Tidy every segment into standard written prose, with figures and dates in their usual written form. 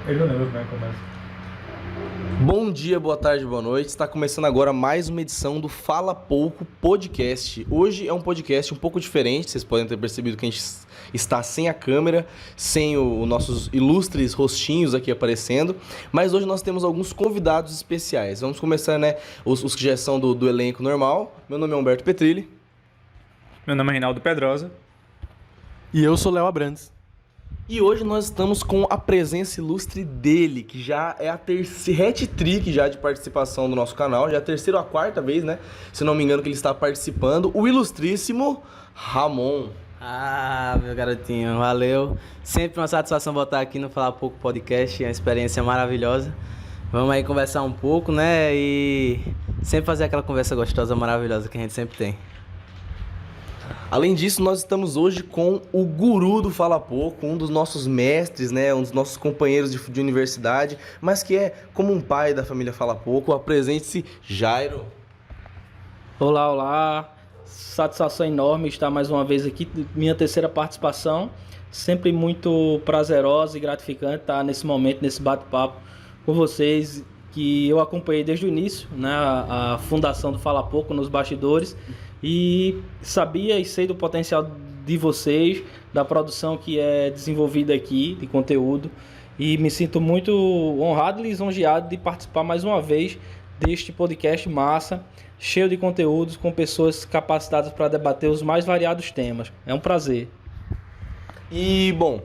Ele não lembra como é que começa. Bom dia, boa tarde, boa noite. Está começando agora mais uma edição do Fala Pouco Podcast. Hoje é um podcast um pouco diferente, vocês podem ter percebido que a gente está sem a câmera, sem os nossos ilustres rostinhos aqui aparecendo, mas hoje nós temos alguns convidados especiais. Vamos começar, né, os que já são do elenco normal. Meu nome é Humberto Petrilli. Meu nome é Reinaldo Pedrosa. E eu sou Léo Abrantes. E hoje nós estamos com a presença ilustre dele, que já é a terceira hat-trick já de participação do nosso canal, já é a terceira ou a quarta vez, né? Se não me engano que ele está participando, o ilustríssimo Ramon. Ah, meu garotinho, valeu. Sempre uma satisfação voltar aqui no Falar Pouco Podcast, é uma experiência maravilhosa. Vamos aí conversar um pouco, né? E sempre fazer aquela conversa gostosa, maravilhosa que a gente sempre tem. Além disso, nós estamos hoje com o guru do Fala Pouco, um dos nossos mestres, né, um dos nossos companheiros de universidade, mas que é como um pai da família Fala Pouco. Apresente-se, Jairo. Olá, olá. Satisfação enorme estar mais uma vez aqui, minha terceira participação. Sempre muito prazerosa e gratificante estar nesse momento, nesse bate-papo com vocês, que eu acompanhei desde o início, né, a fundação do Fala Pouco nos bastidores. E sabia e sei do potencial de vocês, da produção que é desenvolvida aqui, de conteúdo. E me sinto muito honrado e lisonjeado de participar mais uma vez deste podcast massa, cheio de conteúdos, com pessoas capacitadas para debater os mais variados temas. É um prazer. E, bom,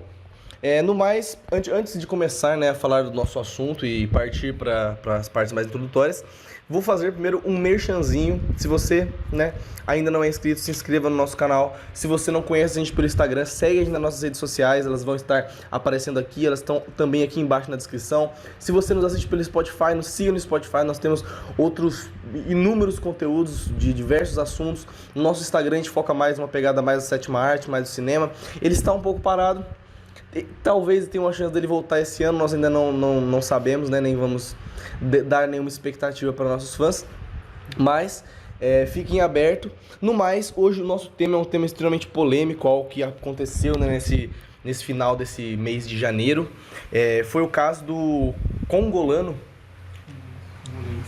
no mais, antes de começar, né, a falar do nosso assunto e partir para as partes mais introdutórias, vou fazer primeiro um merchanzinho. Se você, né, ainda não é inscrito, se inscreva no nosso canal. Se você não conhece a gente pelo Instagram, segue a gente nas nossas redes sociais, elas vão estar aparecendo aqui, elas estão também aqui embaixo na descrição. Se você nos assiste pelo Spotify, nos siga no Spotify, nós temos outros inúmeros conteúdos de diversos assuntos. No nosso Instagram a gente foca mais uma pegada mais da sétima arte, mais do cinema. Ele está um pouco parado, talvez tenha uma chance dele voltar esse ano, nós ainda não sabemos, né, nem vamos dar nenhuma expectativa para nossos fãs, mas fiquem abertos. No mais, hoje o nosso tema é um tema extremamente polêmico, algo que aconteceu, né, nesse final desse mês de janeiro. Foi o caso do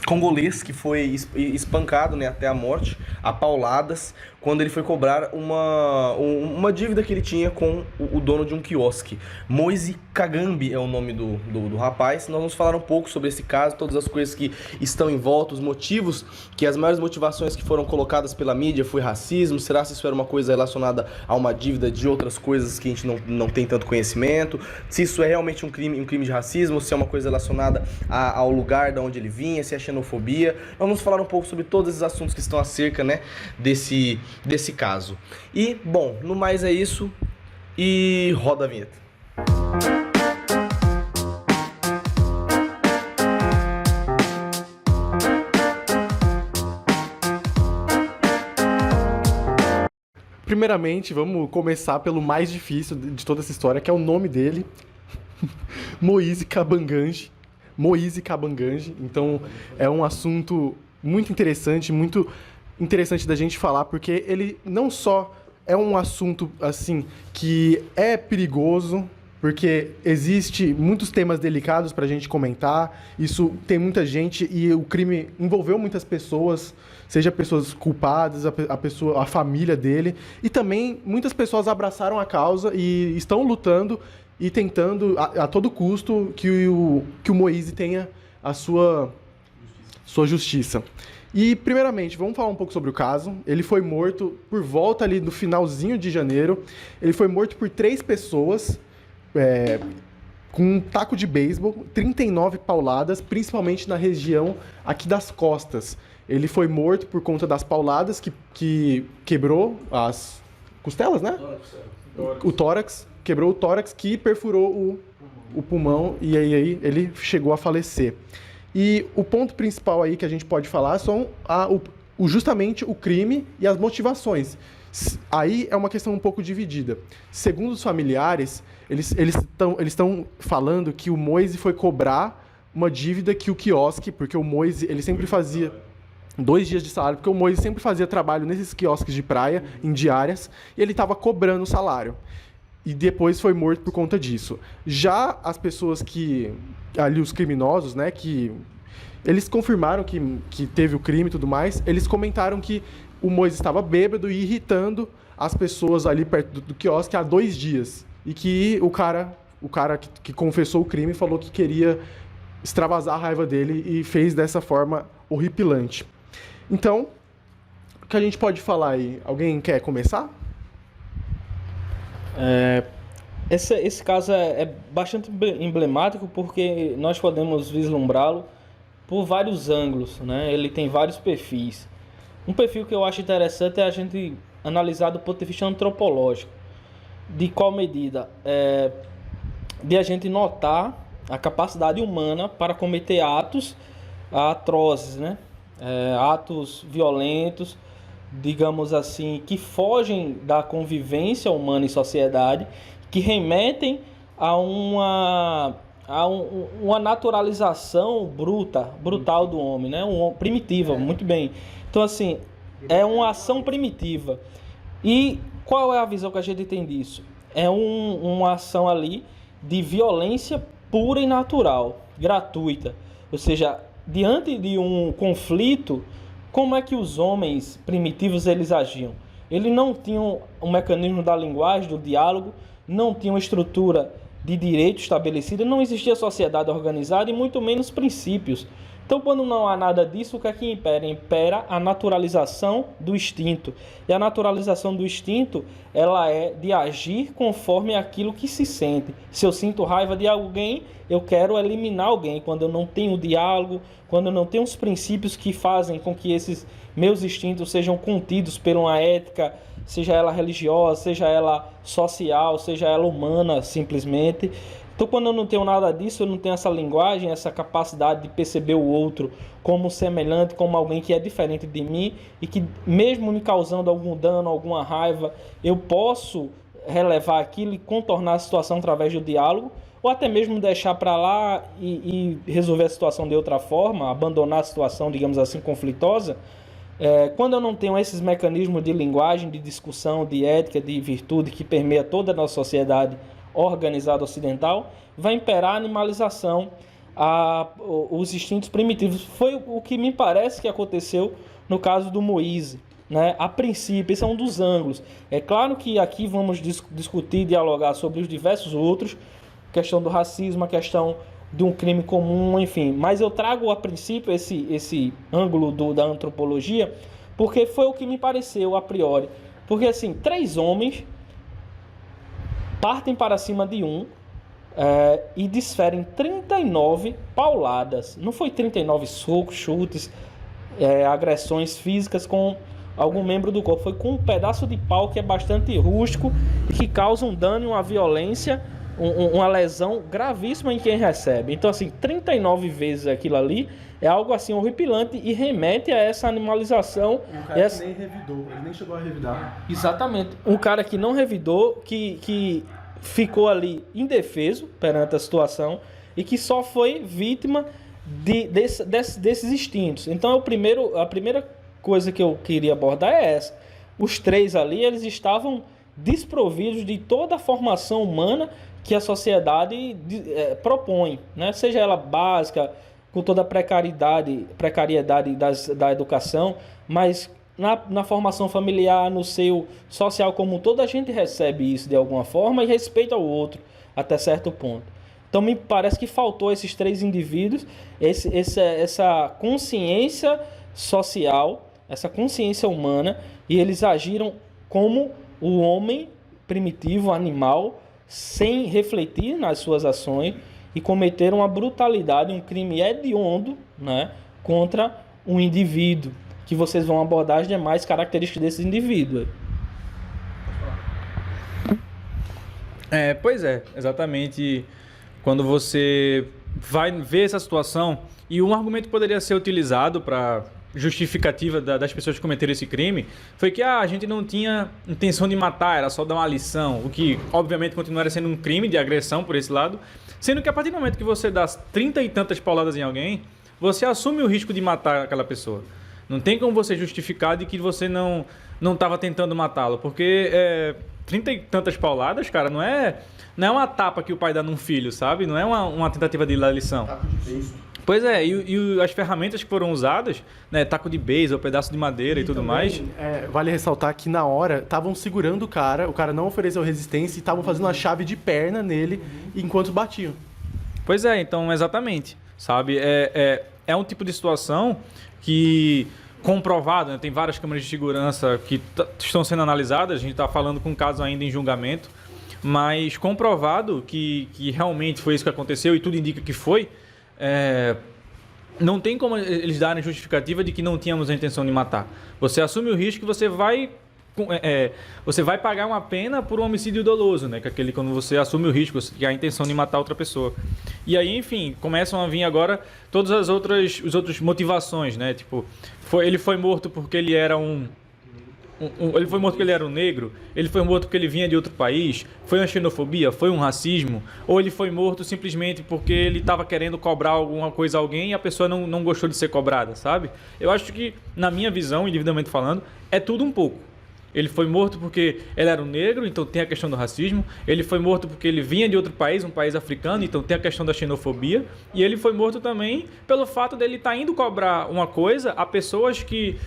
congolês que foi espancado, né, até a morte, a pauladas, quando ele foi cobrar uma dívida que ele tinha com o dono de um quiosque. Moise Kagambi é o nome do rapaz. Nós vamos falar um pouco sobre esse caso, todas as coisas que estão em volta, os motivos, que as maiores motivações que foram colocadas pela mídia foi racismo. Será se isso era uma coisa relacionada a uma dívida de outras coisas que a gente não tem tanto conhecimento? Se isso é realmente um crime de racismo, se é uma coisa relacionada ao lugar de onde ele vinha, se é xenofobia. Nós vamos falar um pouco sobre todos esses assuntos que estão acerca, né, desse caso. E, bom, no mais é isso. E roda a vinheta. Primeiramente, vamos começar pelo mais difícil de toda essa história, que é o nome dele. Moise Kabanganji. Então, é um assunto muito interessante da gente falar, porque ele não só é um assunto, assim, que é perigoso, porque existe muitos temas delicados pra gente comentar, isso tem muita gente, e o crime envolveu muitas pessoas, seja pessoas culpadas, a família dele, e também muitas pessoas abraçaram a causa e estão lutando e tentando a todo custo que o Moise tenha a sua justiça. E, primeiramente, vamos falar um pouco sobre o caso. Ele foi morto por volta ali do finalzinho de janeiro. Ele foi morto por 3 pessoas, com um taco de beisebol, 39 pauladas, principalmente na região aqui das costas. Ele foi morto por conta das pauladas que quebrou as costelas, né? O tórax. Quebrou o tórax, que perfurou o pulmão, e aí ele chegou a falecer. E o ponto principal aí que a gente pode falar são justamente o crime e as motivações. Aí é uma questão um pouco dividida. Segundo os familiares, eles estão falando que o Moise foi cobrar uma dívida que o quiosque, porque o Moise ele sempre fazia 2 dias de salário, porque o Moise sempre fazia trabalho nesses quiosques de praia, em diárias, e ele estava cobrando o salário. e depois foi morto por conta disso. Já as pessoas que... ali os criminosos, né, que... eles confirmaram que teve o crime e tudo mais, eles comentaram que o Moisés estava bêbado e irritando as pessoas ali perto do quiosque há 2 dias. E que o cara que confessou o crime falou que queria extravasar a raiva dele e fez dessa forma horripilante. Então, o que a gente pode falar aí? Alguém quer começar? Esse caso é bastante emblemático porque nós podemos vislumbrá-lo por vários ângulos, né? Ele tem vários perfis. Um perfil que eu acho interessante é a gente analisar do ponto de vista antropológico. De qual medida? De a gente notar a capacidade humana para cometer atos atrozes, né? Atos violentos, digamos assim, que fogem da convivência humana em sociedade, que remetem a uma naturalização brutal do homem, né? Primitiva, muito bem. Então, assim, é uma ação primitiva. E qual é a visão que a gente tem disso? É uma ação ali de violência pura e natural, gratuita. Ou seja, diante de um conflito, como é que os homens primitivos eles agiam? Eles não tinham um mecanismo da linguagem, do diálogo, não tinham estrutura de direito estabelecida, não existia sociedade organizada e muito menos princípios. Então, quando não há nada disso, o que é que impera? Impera a naturalização do instinto. E a naturalização do instinto, ela é de agir conforme aquilo que se sente. Se eu sinto raiva de alguém, eu quero eliminar alguém. Quando eu não tenho diálogo, quando eu não tenho os princípios que fazem com que esses meus instintos sejam contidos por uma ética, seja ela religiosa, seja ela social, seja ela humana, simplesmente. Então, quando eu não tenho nada disso, eu não tenho essa linguagem, essa capacidade de perceber o outro como semelhante, como alguém que é diferente de mim e que, mesmo me causando algum dano, alguma raiva, eu posso relevar aquilo e contornar a situação através do diálogo, ou até mesmo deixar para lá e resolver a situação de outra forma, abandonar a situação, digamos assim, conflitosa. Quando eu não tenho esses mecanismos de linguagem, de discussão, de ética, de virtude que permeia toda a nossa sociedade organizada ocidental, vai imperar a animalização, os instintos primitivos. Foi o que me parece que aconteceu no caso do Moisés, né? A princípio, esse é um dos ângulos. É claro que aqui vamos discutir, dialogar sobre os diversos outros, questão do racismo, a questão de um crime comum, enfim. Mas eu trago a princípio esse ângulo da antropologia, porque foi o que me pareceu a priori. Porque assim, 3 homens partem para cima de um e desferem 39 pauladas. Não foi 39 socos, chutes, agressões físicas com algum membro do corpo. Foi com um pedaço de pau que é bastante rústico e que causa um dano e uma violência, uma lesão gravíssima em quem recebe. Então, assim, 39 vezes aquilo ali é algo assim horripilante e remete a essa animalização. Um cara que nem revidou, ele nem chegou a revidar. Exatamente. Um cara que não revidou, que ficou ali indefeso perante a situação e que só foi vítima desses instintos. Então, a primeira coisa que eu queria abordar é essa. Os 3 ali, eles estavam desprovidos de toda a formação humana que a sociedade propõe, né? Seja ela básica, com toda a precariedade da educação, mas na formação familiar, no seio social como todo, a gente recebe isso de alguma forma e respeita o outro até certo ponto. Então me parece que faltou esses 3 indivíduos, essa consciência social, essa consciência humana, e eles agiram como o homem primitivo, animal, sem refletir nas suas ações, e cometeram uma brutalidade, um crime hediondo, né, contra um indivíduo, que vocês vão abordar as demais características desse indivíduo. Pois é, exatamente. Quando você vai ver essa situação, e um argumento que poderia ser utilizado para justificativa das pessoas que cometeram esse crime foi que a gente não tinha intenção de matar, era só dar uma lição, o que obviamente continuaria sendo um crime de agressão por esse lado, sendo que a partir do momento que você dá 30 e tantas pauladas em alguém, você assume o risco de matar aquela pessoa. Não tem como você justificar de que você não não estava tentando matá-lo? Porque 30 e tantas pauladas, cara, não é uma tapa que o pai dá num filho, sabe? Não é uma tentativa de dar lição. Pois é, e as ferramentas que foram usadas, né, taco de beisebol, pedaço de madeira e tudo também, mais. Vale ressaltar que na hora estavam segurando o cara não ofereceu resistência e estavam fazendo uma chave de perna nele enquanto batiam. Pois é, então, exatamente, sabe? É um tipo de situação que, comprovado, né, tem várias câmeras de segurança que estão sendo analisadas, a gente está falando com um caso ainda em julgamento, mas comprovado que realmente foi isso que aconteceu e tudo indica que foi, não tem como eles darem justificativa de que não tínhamos a intenção de matar. Você assume o risco que você vai pagar uma pena por um homicídio doloso, né? Que é aquele quando você assume o risco, que é a intenção de matar outra pessoa. E aí, enfim, começam a vir agora todas as outras motivações, né? Tipo, ele foi morto porque ele era ele foi morto porque ele era um negro, ele foi morto porque ele vinha de outro país, foi uma xenofobia, foi um racismo, ou ele foi morto simplesmente porque ele estava querendo cobrar alguma coisa a alguém e a pessoa não gostou de ser cobrada, sabe? Eu acho que, na minha visão, individualmente falando, é tudo um pouco. Ele foi morto porque ele era um negro, então tem a questão do racismo. Ele foi morto porque ele vinha de outro país, um país africano, então tem a questão da xenofobia. E ele foi morto também pelo fato dele estar indo cobrar uma coisa a pessoas que,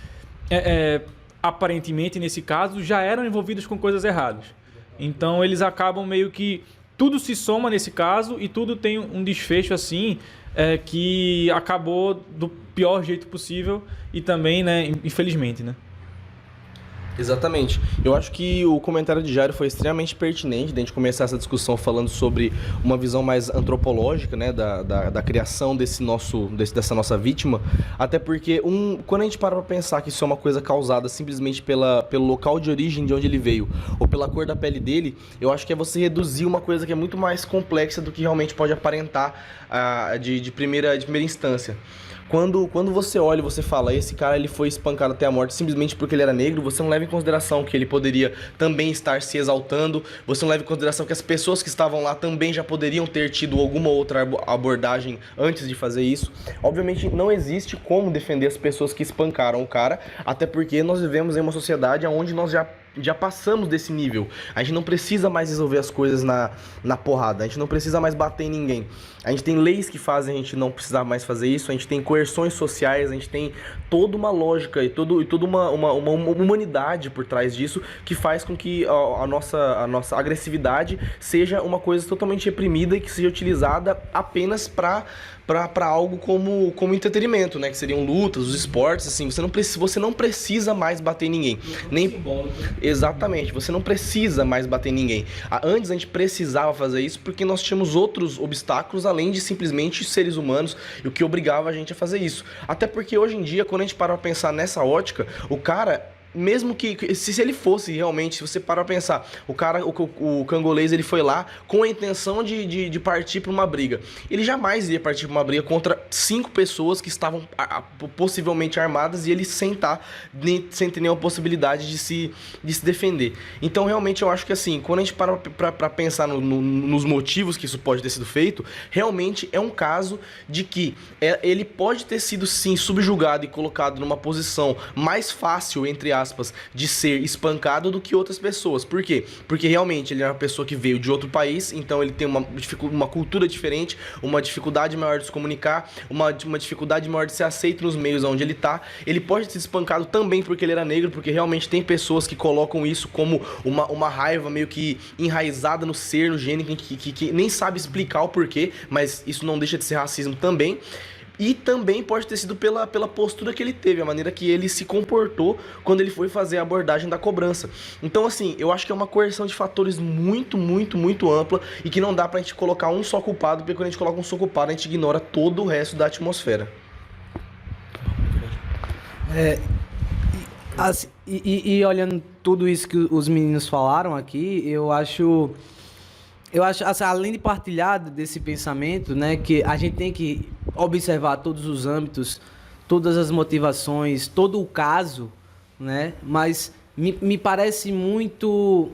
aparentemente, nesse caso, já eram envolvidos com coisas erradas. Então eles acabam meio que... Tudo se soma nesse caso e tudo tem um desfecho assim, que acabou do pior jeito possível e também, né, infelizmente, né? Exatamente. Eu acho que o comentário de Jairo foi extremamente pertinente de a gente começar essa discussão falando sobre uma visão mais antropológica, né, da criação dessa nossa vítima, até porque quando a gente para pra pensar que isso é uma coisa causada simplesmente pelo local de origem de onde ele veio, ou pela cor da pele dele, eu acho que é você reduzir uma coisa que é muito mais complexa do que realmente pode aparentar de primeira instância. Quando você olha e você fala, esse cara ele foi espancado até a morte simplesmente porque ele era negro, você não leva em consideração que ele poderia também estar se exaltando, você não leva em consideração que as pessoas que estavam lá também já poderiam ter tido alguma outra abordagem antes de fazer isso. Obviamente não existe como defender as pessoas que espancaram o cara, até porque nós vivemos em uma sociedade onde nós já passamos desse nível. A gente não precisa mais resolver as coisas na porrada, a gente não precisa mais bater em ninguém. A gente tem leis que fazem a gente não precisar mais fazer isso, a gente tem coerções sociais, a gente tem toda uma lógica e toda uma humanidade por trás disso que faz com que a nossa agressividade seja uma coisa totalmente reprimida e que seja utilizada apenas para algo como entretenimento, né? Que seriam lutas, os esportes, assim, você não precisa mais bater em ninguém. Exatamente, você não precisa mais bater em ninguém. Antes a gente precisava fazer isso porque nós tínhamos outros obstáculos além de simplesmente seres humanos, e o que obrigava a gente a fazer isso. Até porque hoje em dia, quando a gente para pra pensar nessa ótica, o cara... Mesmo que se ele fosse realmente, se você parar pra pensar, o cangolês ele foi lá com a intenção de partir pra uma briga. Ele jamais iria partir pra uma briga contra 5 pessoas que estavam possivelmente armadas e ele sem ter nenhuma possibilidade de se defender. Então realmente eu acho que assim, quando a gente para pra pensar nos motivos que isso pode ter sido feito, realmente é um caso de que ele pode ter sido sim subjugado e colocado numa posição mais fácil, entre aspas, de ser espancado do que outras pessoas. Por quê? Porque realmente ele é uma pessoa que veio de outro país, então ele tem uma cultura diferente, uma dificuldade maior de se comunicar, uma dificuldade maior de ser aceito nos meios onde ele tá. Ele pode ser espancado também porque ele era negro, porque realmente tem pessoas que colocam isso como uma raiva meio que enraizada no ser, no gene, que nem sabe explicar o porquê, mas isso não deixa de ser racismo também. E também pode ter sido pela postura que ele teve, a maneira que ele se comportou quando ele foi fazer a abordagem da cobrança. Então, assim, eu acho que é uma coerção de fatores muito, muito, muito ampla e que não dá pra gente colocar um só culpado, porque quando a gente coloca um só culpado, a gente ignora todo o resto da atmosfera. E olhando tudo isso que os meninos falaram aqui, eu acho assim, além de partilhar desse pensamento, né, que a gente tem que observar todos os âmbitos, todas as motivações, todo o caso, né, mas me parece muito...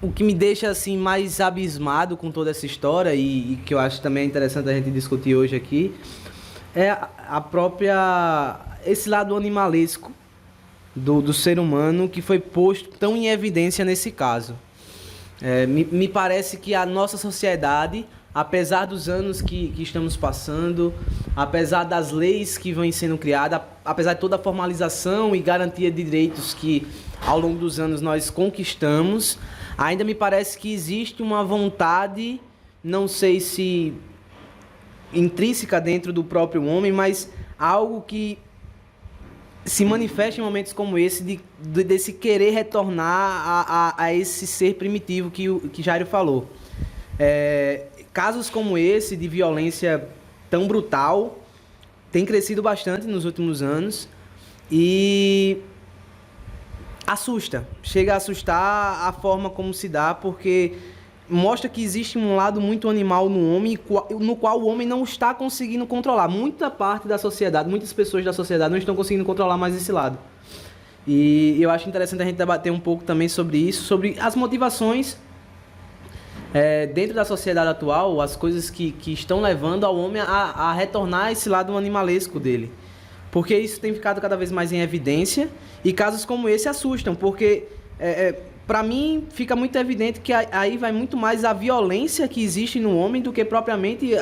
O que me deixa assim mais abismado com toda essa história e que eu acho também interessante a gente discutir hoje aqui é a própria... esse lado animalesco do ser humano que foi posto tão em evidência nesse caso. Me parece que a nossa sociedade, apesar dos anos que estamos passando, apesar das leis que vêm sendo criadas, apesar de toda a formalização e garantia de direitos que ao longo dos anos nós conquistamos, ainda me parece que existe uma vontade, não sei se intrínseca dentro do próprio homem, mas algo que se manifesta em momentos como esse, desse querer retornar a esse ser primitivo que Jairo falou. Casos como esse, de violência tão brutal, tem crescido bastante nos últimos anos e assusta. Chega a assustar a forma como se dá, porque mostra que existe um lado muito animal no homem, no qual o homem não está conseguindo controlar. Muita parte da sociedade, muitas pessoas da sociedade não estão conseguindo controlar mais esse lado. E eu acho interessante a gente debater um pouco também sobre isso, sobre as motivações dentro da sociedade atual, as coisas que estão levando ao homem a retornar esse lado animalesco dele. Porque isso tem ficado cada vez mais em evidência e casos como esse assustam, porque para mim fica muito evidente que aí vai muito mais a violência que existe no homem do que propriamente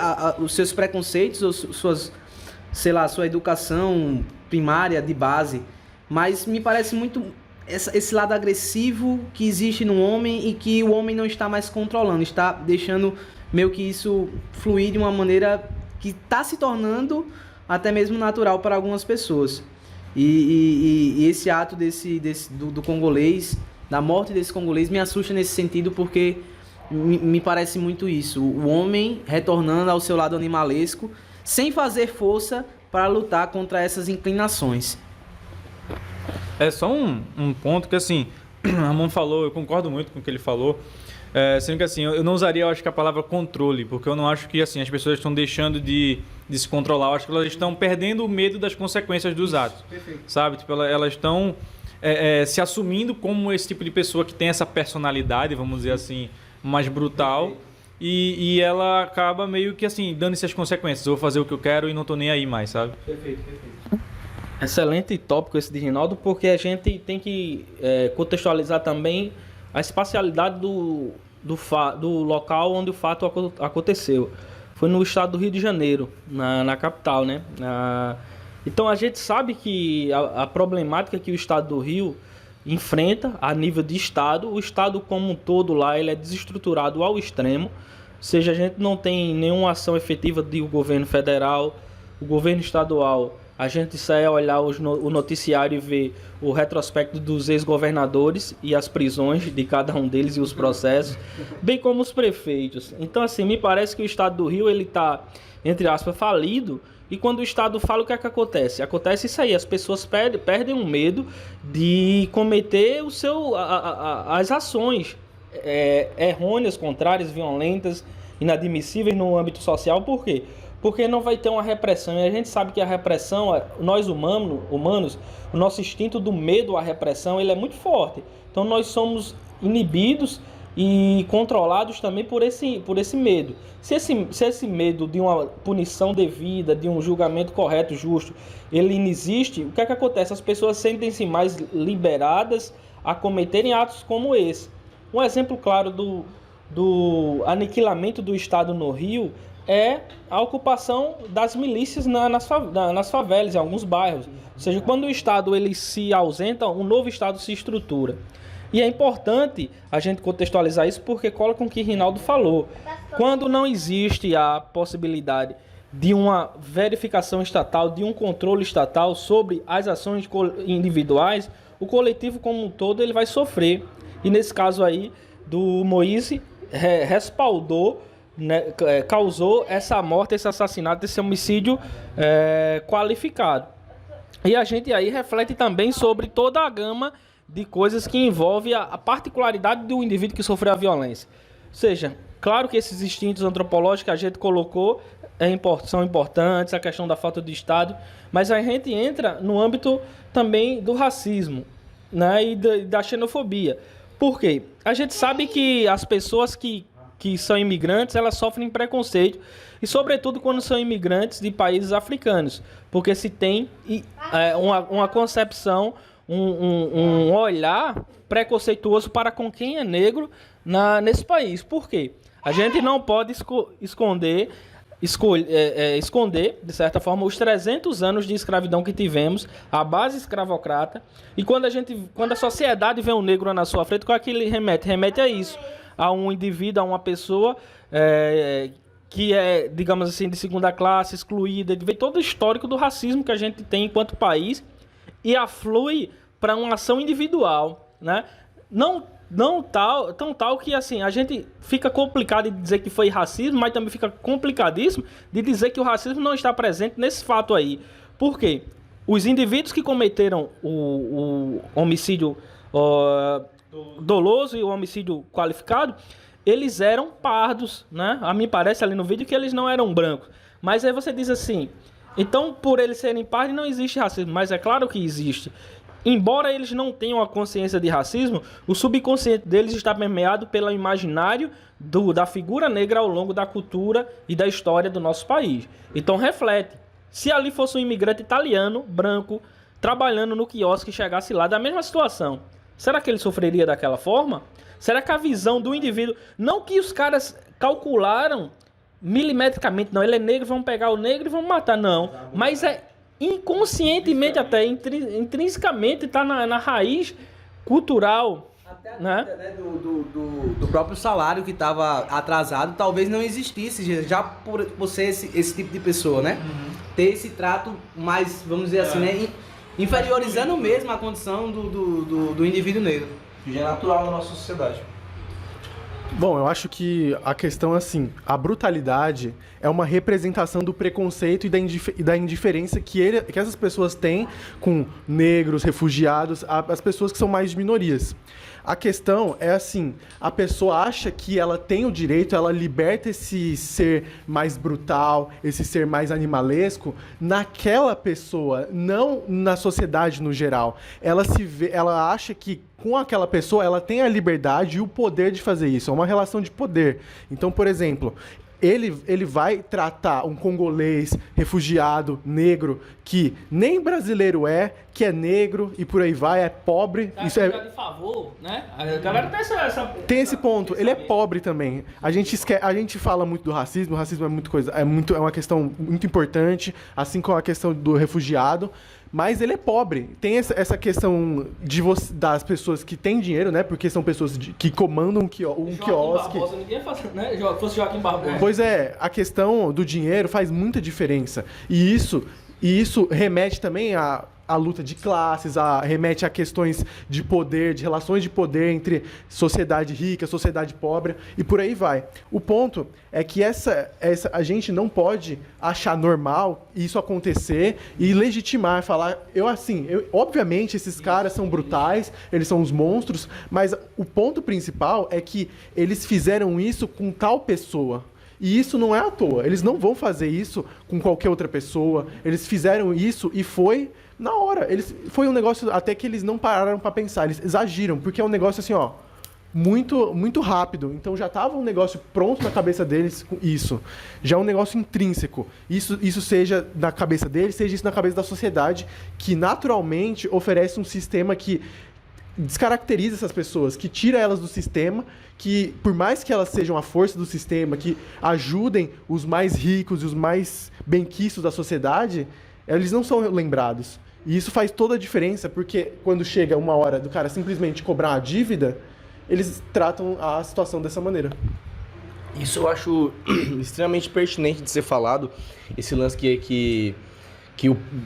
os seus preconceitos ou sua educação primária de base. Mas me parece muito esse lado agressivo que existe no homem e que o homem não está mais controlando, está deixando meio que isso fluir de uma maneira que está se tornando até mesmo natural para algumas pessoas. E esse ato do congolês, da morte desse congolês, me assusta nesse sentido, porque me parece muito isso. O homem retornando ao seu lado animalesco, sem fazer força para lutar contra essas inclinações. É só um ponto que, assim, Ramon falou, eu concordo muito com o que ele falou, sendo que, assim, eu não usaria, eu acho que a palavra controle, porque eu não acho que, assim, as pessoas estão deixando de se controlar, eu acho que elas estão perdendo o medo das consequências dos atos, sabe? Tipo, elas estão se assumindo como esse tipo de pessoa que tem essa personalidade, vamos dizer assim, mais brutal, e ela acaba meio que, assim, dando-se as consequências, eu vou fazer o que eu quero e não tô nem aí mais, sabe? Perfeito. Excelente tópico esse de Rinaldo, porque a gente tem que contextualizar também a espacialidade do local onde o fato aconteceu. Foi no estado do Rio de Janeiro, na capital, né? Então a gente sabe que a problemática que o estado do Rio enfrenta a nível de estado, o estado como um todo lá, ele é desestruturado ao extremo, ou seja, a gente não tem nenhuma ação efetiva do governo federal, o governo estadual. A gente sai a olhar o noticiário e ver o retrospecto dos ex-governadores e as prisões de cada um deles e os processos, bem como os prefeitos. Então, assim, me parece que o estado do Rio, ele está, entre aspas, falido. E quando o estado fala, o que é que acontece? Acontece isso aí, as pessoas perdem o medo de cometer as ações errôneas, contrárias, violentas, inadmissíveis no âmbito social. Por quê? Porque não vai ter uma repressão, e a gente sabe que a repressão, nós humanos, o nosso instinto do medo à repressão, ele é muito forte. Então nós somos inibidos e controlados também por esse medo. Se esse medo de uma punição devida, de um julgamento correto, justo, ele não existe, o que é que acontece? As pessoas sentem-se mais liberadas a cometerem atos como esse. Um exemplo claro do aniquilamento do Estado no Rio é a ocupação das milícias nas favelas, em alguns bairros. Ou seja, quando o Estado ele se ausenta, um novo Estado se estrutura. E é importante a gente contextualizar isso, porque cola com o que Rinaldo falou. Quando não existe a possibilidade de uma verificação estatal, de um controle estatal sobre as ações individuais, o coletivo como um todo ele vai sofrer. E nesse caso aí, do Moise, respaldou, né, causou essa morte, esse assassinato, esse homicídio qualificado. E a gente aí reflete também sobre toda a gama de coisas que envolve a particularidade do indivíduo que sofreu a violência. Ou seja, claro que esses instintos antropológicos que a gente colocou são importantes, a questão da falta de Estado, mas a gente entra no âmbito também do racismo, né, e da xenofobia. Por quê? A gente sabe que as pessoas que são imigrantes, elas sofrem preconceito, e sobretudo quando são imigrantes de países africanos, porque se tem uma concepção um olhar preconceituoso para com quem é negro nesse país. Por quê? A gente não pode esconder, de certa forma, os 300 anos de escravidão que tivemos, a base escravocrata, e quando a sociedade vê um negro na sua frente, qual é que ele remete? Remete a isso, a um indivíduo, a uma pessoa que é, digamos assim, de segunda classe, excluída, vê todo o histórico do racismo que a gente tem enquanto país e aflui para uma ação individual, né? Tão tal que assim, a gente fica complicado de dizer que foi racismo, mas também fica complicadíssimo de dizer que o racismo não está presente nesse fato aí. Por quê? Os indivíduos que cometeram o homicídio doloso e o homicídio qualificado, eles eram pardos, né? A mim parece ali no vídeo que eles não eram brancos. Mas aí você diz assim, então por eles serem pardos não existe racismo, mas é claro que existe. Embora eles não tenham a consciência de racismo, o subconsciente deles está permeado pelo imaginário da figura negra ao longo da cultura e da história do nosso país. Então reflete, se ali fosse um imigrante italiano, branco, trabalhando no quiosque e chegasse lá da mesma situação, será que ele sofreria daquela forma? Será que a visão do indivíduo... Não que os caras calcularam milimetricamente, não, ele é negro, vamos pegar o negro e vamos matar, não. Mas é inconscientemente até, intrinsecamente, está na raiz cultural. Até né? Do próprio salário que estava atrasado, talvez não existisse, já por ser esse tipo de pessoa, né? Ter esse trato mais, vamos dizer assim, né? Inferiorizando mesmo a condição do indivíduo negro. Já é natural na nossa sociedade. Bom, eu acho que a questão é assim, a brutalidade é uma representação do preconceito e da indiferença que essas pessoas têm com negros, refugiados, as pessoas que são mais de minorias. A questão é assim, a pessoa acha que ela tem o direito, ela liberta esse ser mais brutal, esse ser mais animalesco naquela pessoa, não na sociedade no geral. Ela acha que com aquela pessoa ela tem a liberdade e o poder de fazer isso. É uma relação de poder. Então, por exemplo, ele vai tratar um congolês, refugiado, negro, que nem brasileiro que é negro e por aí vai, é pobre. Isso é de favor, né? A galera tem esse ponto. Ele é pobre também. A gente fala muito do racismo. O racismo é uma questão muito importante, assim como a questão do refugiado. Mas ele é pobre. Tem essa questão das pessoas que têm dinheiro, né? Porque são pessoas que comandam um quiosque. Barbosa, ninguém faz, né? Fosse Joaquim Barbosa. Pois é, a questão do dinheiro faz muita diferença. E isso remete também à luta de classes, remete a questões de poder, de relações de poder entre sociedade rica, sociedade pobre e por aí vai. O ponto é que a gente não pode achar normal isso acontecer e legitimar, falar, obviamente esses caras são brutais, eles são uns monstros, mas o ponto principal é que eles fizeram isso com tal pessoa. E isso não é à toa. Eles não vão fazer isso com qualquer outra pessoa. Eles fizeram isso e foi na hora. Foi um negócio até que eles não pararam para pensar. Eles agiram, porque é um negócio assim, ó, muito, muito rápido. Então já estava um negócio pronto na cabeça deles com isso. Já é um negócio intrínseco. Isso seja na cabeça deles, seja isso na cabeça da sociedade, que naturalmente oferece um sistema que descaracteriza essas pessoas, que tira elas do sistema, que por mais que elas sejam a força do sistema, que ajudem os mais ricos e os mais benquistos da sociedade, eles não são lembrados. E isso faz toda a diferença, porque quando chega uma hora do cara simplesmente cobrar uma dívida, eles tratam a situação dessa maneira. Isso eu acho extremamente pertinente de ser falado, esse lance que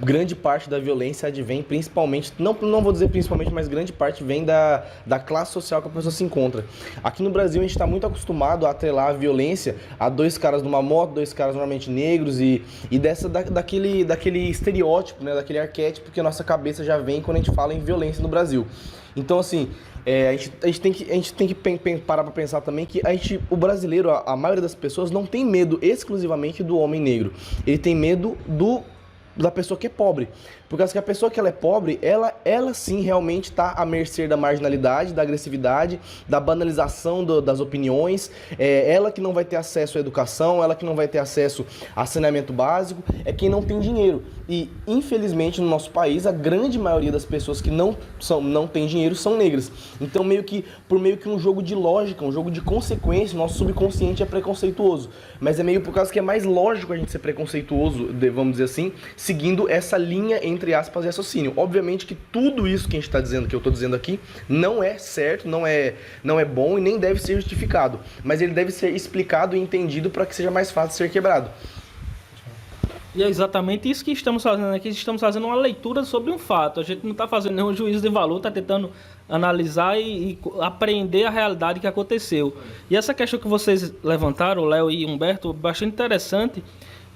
grande parte da violência advém principalmente, não vou dizer principalmente, mas grande parte vem da classe social que a pessoa se encontra. Aqui no Brasil a gente está muito acostumado a atrelar a violência a dois caras numa moto, dois caras normalmente negros e daquele estereótipo, né, daquele arquétipo que a nossa cabeça já vem quando a gente fala em violência no Brasil. Então assim, a gente tem que parar para pensar também que o brasileiro, a maioria das pessoas não tem medo exclusivamente do homem negro, ele tem medo da pessoa que é pobre. Por causa que a pessoa que ela é pobre, ela sim realmente está à mercê da marginalidade, da agressividade, da banalização das opiniões, ela que não vai ter acesso à educação, ela que não vai ter acesso a saneamento básico, é quem não tem dinheiro. E, infelizmente, no nosso país, a grande maioria das pessoas que não tem dinheiro são negras. Então, por meio que um jogo de lógica, um jogo de consequência, nosso subconsciente é preconceituoso. Mas é meio por causa que é mais lógico a gente ser preconceituoso, vamos dizer assim, seguindo essa linha, entre aspas, de raciocínio. Obviamente que tudo isso que a gente está dizendo, que eu estou dizendo aqui, não é certo, não é bom e nem deve ser justificado. Mas ele deve ser explicado e entendido para que seja mais fácil de ser quebrado. E é exatamente isso que estamos fazendo aqui. Estamos fazendo uma leitura sobre um fato. A gente não está fazendo nenhum juízo de valor, está tentando analisar e apreender a realidade que aconteceu. E essa questão que vocês levantaram, Léo e Humberto, bastante interessante,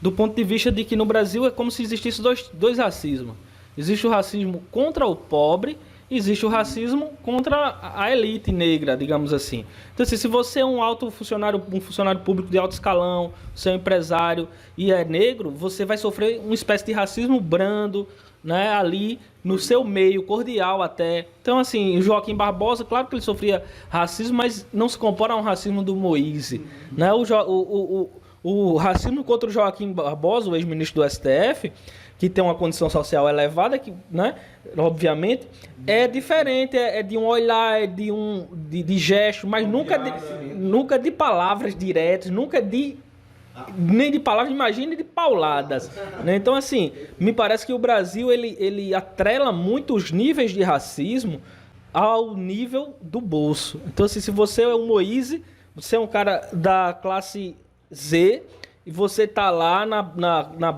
do ponto de vista de que no Brasil é como se existisse dois racismos. Existe o racismo contra o pobre, existe o racismo contra a elite negra, digamos assim. Então, assim, se você é um funcionário público de alto escalão, você é um empresário e é negro, você vai sofrer uma espécie de racismo brando, né, ali no seu meio, cordial até. Então, assim, o Joaquim Barbosa, claro que ele sofria racismo, mas não se compara a um racismo do Moise. Né? O racismo contra o Joaquim Barbosa, o ex-ministro do STF, que tem uma condição social elevada, que, né, obviamente, é diferente, é de um olhar, é de gesto, mas nunca de palavras diretas, nem de palavras, imagine de pauladas. Né? Então, assim, me parece que o Brasil, ele atrela muito os níveis de racismo ao nível do bolso. Então, assim, se você é um Moise, você é um cara da classe Z, e você tá lá na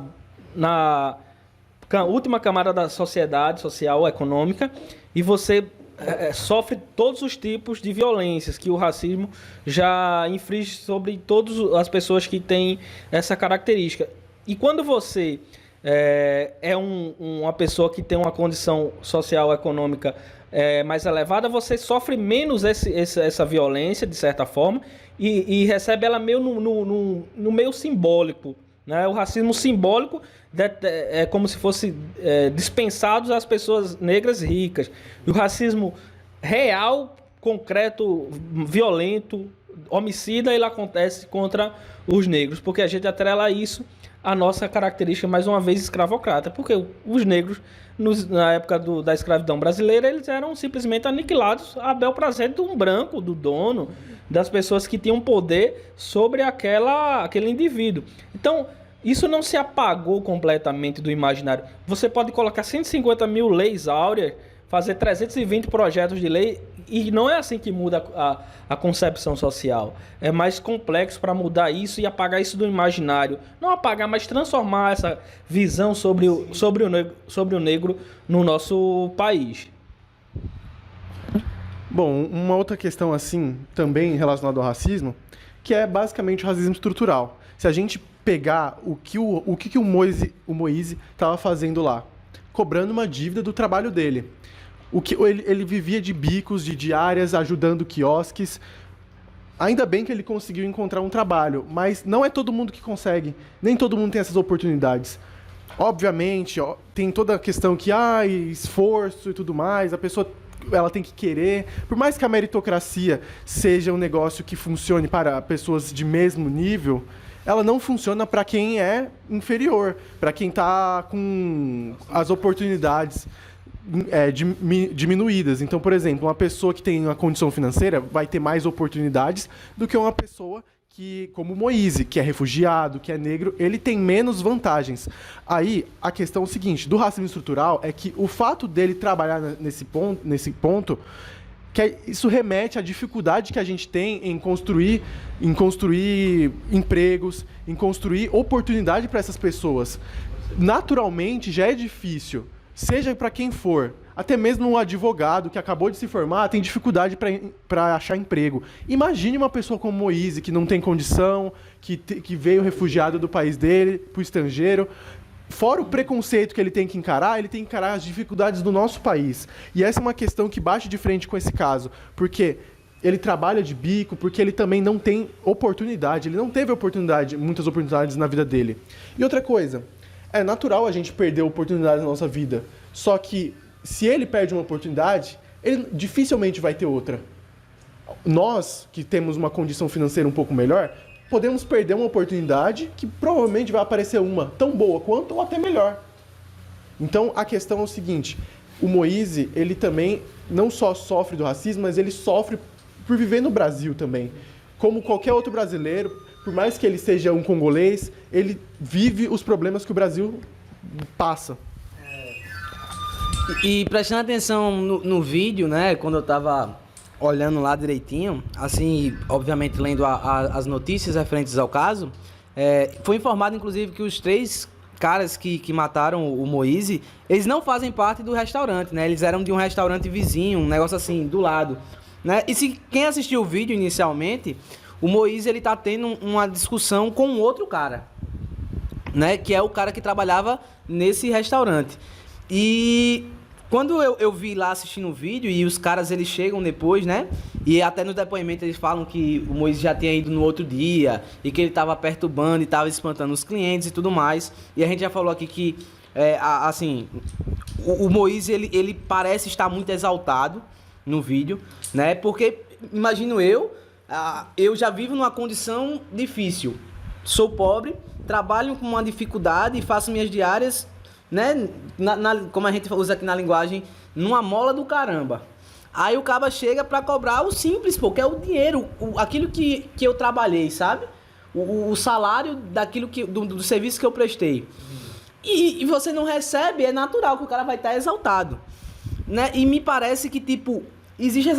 última camada da sociedade social, econômica, e você sofre todos os tipos de violências que o racismo já inflige sobre todas as pessoas que têm essa característica. E quando você uma pessoa que tem uma condição social, econômica mais elevada, você sofre menos essa violência, de certa forma, e recebe ela meio no meio simbólico. Né? O racismo simbólico é como se fosse dispensados às pessoas negras ricas. E o racismo real, concreto, violento, homicida, ele acontece contra os negros, porque a gente atrela isso à nossa característica, mais uma vez, escravocrata. Porque os negros, na época da escravidão brasileira, eles eram simplesmente aniquilados a bel prazer de um branco, do dono, das pessoas que tinham poder sobre aquele indivíduo. Então, isso não se apagou completamente do imaginário. Você pode colocar 150 mil leis áureas, fazer 320 projetos de lei, e não é assim que muda a concepção social. É mais complexo para mudar isso e apagar isso do imaginário. Não apagar, mas transformar essa visão sobre o negro no nosso país. Bom, uma outra questão assim, também relacionada ao racismo, que é basicamente o racismo estrutural. Se a gente pegar o que o Moise estava fazendo lá, cobrando uma dívida do trabalho dele. Ele vivia de bicos, de diárias, ajudando quiosques. Ainda bem que ele conseguiu encontrar um trabalho, mas não é todo mundo que consegue. Nem todo mundo tem essas oportunidades. Obviamente, tem toda a questão que esforço e tudo mais, a pessoa ela tem que querer. Por mais que a meritocracia seja um negócio que funcione para pessoas de mesmo nível, ela não funciona para quem é inferior, para quem está com as oportunidades diminuídas. Então, por exemplo, uma pessoa que tem uma condição financeira vai ter mais oportunidades do que uma pessoa que, como Moise, que é refugiado, que é negro, ele tem menos vantagens. Aí, a questão é o seguinte, do racismo estrutural, é que o fato dele trabalhar nesse ponto que isso remete à dificuldade que a gente tem em construir empregos, em construir oportunidade para essas pessoas. Naturalmente, já é difícil, seja para quem for. Até mesmo um advogado que acabou de se formar tem dificuldade para achar emprego. Imagine uma pessoa como Moise, que não tem condição, que veio refugiado do país dele, para o estrangeiro. Fora o preconceito que ele tem que encarar as dificuldades do nosso país. E essa é uma questão que bate de frente com esse caso, porque ele trabalha de bico, porque ele também não tem oportunidade, ele não teve muitas oportunidades na vida dele. E outra coisa, é natural a gente perder oportunidades na nossa vida. Só que, se ele perde uma oportunidade, ele dificilmente vai ter outra. Nós, que temos uma condição financeira um pouco melhor, podemos perder uma oportunidade que provavelmente vai aparecer uma tão boa quanto ou até melhor. Então, a questão é o seguinte, o Moise, ele também não só sofre do racismo, mas ele sofre por viver no Brasil também. Como qualquer outro brasileiro, por mais que ele seja um congolês, ele vive os problemas que o Brasil passa. E prestando atenção no vídeo, né, quando eu tava olhando lá direitinho, assim, obviamente lendo as notícias referentes ao caso, foi informado inclusive que os 3 caras que mataram o Moise, eles não fazem parte do restaurante, né, eles eram de um restaurante vizinho, um negócio assim, do lado, né, e se quem assistiu o vídeo inicialmente, o Moise, ele tá tendo uma discussão com um outro cara, né, que é o cara que trabalhava nesse restaurante. E quando eu vi lá assistindo o vídeo e os caras eles chegam depois, né? E até no depoimento eles falam que o Moise já tinha ido no outro dia e que ele estava perturbando e estava espantando os clientes e tudo mais. E a gente já falou aqui que, assim, o Moise ele parece estar muito exaltado no vídeo, né? Porque, imagino eu já vivo numa condição difícil. Sou pobre, trabalho com uma dificuldade e faço minhas diárias, né, como a gente usa aqui na linguagem, numa mola do caramba. Aí o cara chega pra cobrar o simples, pô, que é o dinheiro, aquilo que eu trabalhei, sabe? O salário daquilo do serviço que eu prestei. E você não recebe, é natural que o cara vai estar exaltado, né? E me parece que, tipo, existe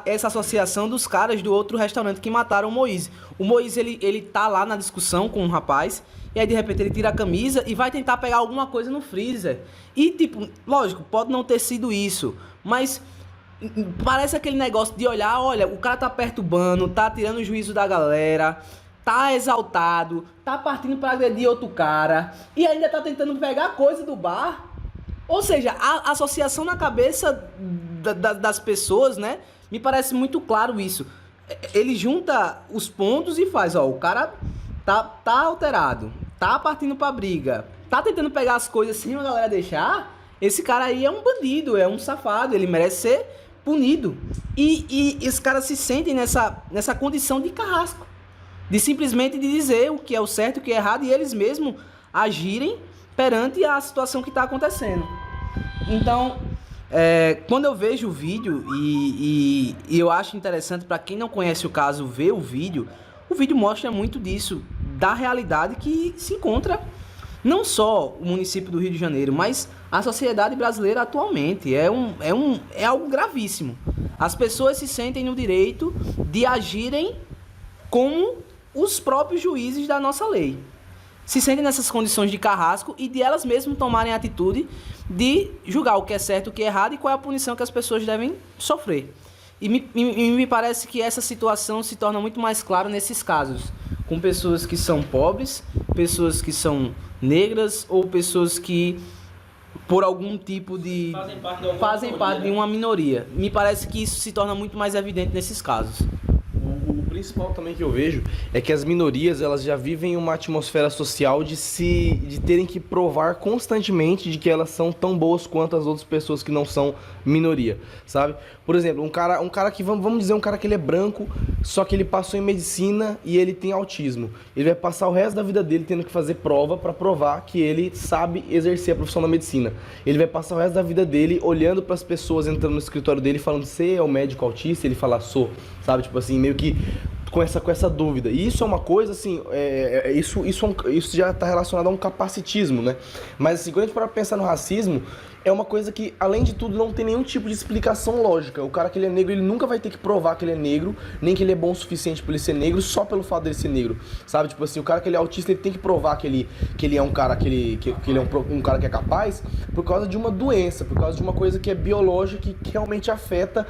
essa associação dos caras do outro restaurante que mataram o Moise. O Moise, ele tá lá na discussão com um rapaz, e aí de repente ele tira a camisa e vai tentar pegar alguma coisa no freezer. E tipo, lógico, pode não ter sido isso, mas parece aquele negócio de olhar, olha, o cara tá perturbando, tá tirando o juízo da galera, tá exaltado, tá partindo pra agredir outro cara, e ainda tá tentando pegar coisa do bar. Ou seja, a associação na cabeça das pessoas, né? Me parece muito claro isso. Ele junta os pontos e faz, ó, o cara tá alterado, tá partindo pra briga, tá tentando pegar as coisas sem a galera deixar. Esse cara aí é um bandido, é um safado, ele merece ser punido. E os caras se sentem nessa condição de carrasco, de simplesmente de dizer o que é o certo e o que é errado, e eles mesmos agirem perante a situação que está acontecendo. Então, quando eu vejo o vídeo, e eu acho interessante para quem não conhece o caso ver o vídeo mostra muito disso, da realidade que se encontra não só o município do Rio de Janeiro, mas a sociedade brasileira atualmente. É algo gravíssimo. As pessoas se sentem no direito de agirem como os próprios juízes da nossa lei. Se sentem nessas condições de carrasco e de elas mesmas tomarem a atitude de julgar o que é certo, o que é errado e qual é a punição que as pessoas devem sofrer. E me parece que essa situação se torna muito mais clara nesses casos, com pessoas que são pobres, pessoas que são negras ou pessoas que, por algum tipo de... fazem parte de uma minoria. Me parece que isso se torna muito mais evidente nesses casos. O principal também que eu vejo é que as minorias, elas já vivem uma atmosfera social de terem que provar constantemente de que elas são tão boas quanto as outras pessoas que não são minoria, sabe? Por exemplo, um cara que, vamos dizer, um cara que ele é branco, só que ele passou em medicina e ele tem autismo. Ele vai passar o resto da vida dele tendo que fazer prova para provar que ele sabe exercer a profissão da medicina. Ele vai passar o resto da vida dele olhando para as pessoas entrando no escritório dele falando: você é o médico autista? Ele fala: sou, sabe? Tipo assim, meio que com essa dúvida. E isso é uma coisa, assim, isso já está relacionado a um capacitismo, né? Mas, assim, quando a gente para pensar no racismo, é uma coisa que, além de tudo, não tem nenhum tipo de explicação lógica. O cara que ele é negro, ele nunca vai ter que provar que ele é negro, nem que ele é bom o suficiente pra ele ser negro, só pelo fato dele ser negro, sabe? Tipo assim, o cara que ele é autista, ele tem que provar que ele é um cara que ele é um cara que é capaz por causa de uma doença, por causa de uma coisa que é biológica, que realmente afeta